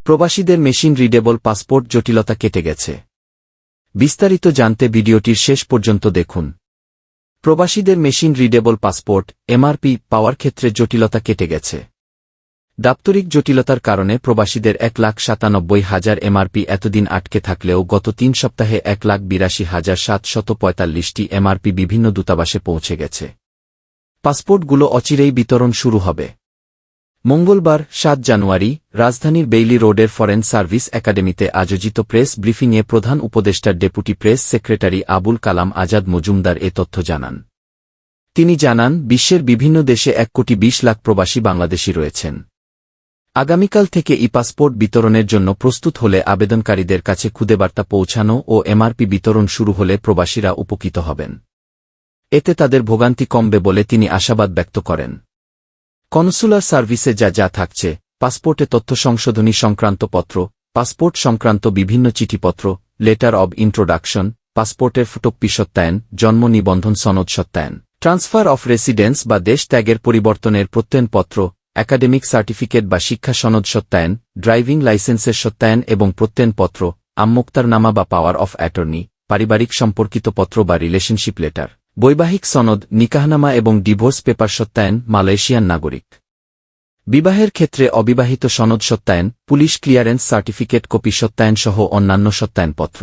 প্রবাসীদের machine readable passport জটিলতা কেটে গেছে। বিস্তারিত জানতে ভিডিওটির শেষ পর্যন্ত দেখুন। প্রবাসীদের মেশিন রিডেবল পাসপোর্ট এমআরপি পাওয়ার ক্ষেত্রে জটিলতা কেটে গেছে। দাপ্তরিক জটিলতার কারণে প্রবাসীদের 1,97,000 এমআরপি এতদিন আটকে থাকলেও গত 3 সপ্তাহে 1,82,745টি এমআরপি বিভিন্ন দূতাবাসে পৌঁছে গেছে। পাসপোর্টগুলো অচিরেই বিতরণ শুরু হবে। মঙ্গলবার 7 জানুয়ারি রাজধানীর বেইলি রোডের ফরেন সার্ভিস একাডেমিতে আয়োজিত প্রেস ব্রিফিংয়ে প্রধান উপদেষ্টার deputy press secretary Abul Kalam Azad Majumdar এ তথ্য জানান। তিনি জানান, বিশ্বের বিভিন্ন দেশে 1,20,00,000 প্রবাসী বাংলাদেশী রয়েছেন। আগামীকাল থেকে ই-পাসপোর্ট বিতরণের জন্য প্রস্তুত হলে আবেদনকারীদের কাছে খুদেবার্তা পৌঁছানো ও এমআরপি বিতরণ শুরু হলে প্রবাসীরা উপকৃত হবেন। এতে তাদের ভোগান্তি কমবে বলে তিনি আশাবাদ ব্যক্ত করেন। কনসুলার সার্ভিসে যা থাকছে, পাসপোর্টে তথ্য সংশোধনী সংক্রান্ত পত্র, পাসপোর্ট সংক্রান্ত বিভিন্ন চিঠিপত্র, লেটার অব ইন্ট্রোডাকশন, পাসপোর্টের ফটোকপি সত্যায়ন, জন্ম নিবন্ধন সনদ সত্যায়ন, ট্রান্সফার অফ রেসিডেন্স বা দেশ ত্যাগের পরিবর্তনের প্রত্যয়নপত্র, একাডেমিক সার্টিফিকেট বা শিক্ষা সনদ সত্যায়ন, ড্রাইভিং লাইসেন্সের সত্যায়ন এবং প্রত্যয়নপত্র, আমোক্তারনামা বা পাওয়ার অফ অ্যাটর্নি, পারিবারিক সম্পর্কিত পত্র বা রিলেশনশিপ লেটার, বৈবাহিক সনদ, নিকাহনামা এবং ডিভোর্স পেপার সত্যায়ন, মালয়েশিয়ান নাগরিক বিবাহের ক্ষেত্রে অবিবাহিত সনদ সত্যায়ন, পুলিশ ক্লিয়ারেন্স সার্টিফিকেট কপি সত্যায়ন সহ অন্যান্য সত্যায়নপত্র।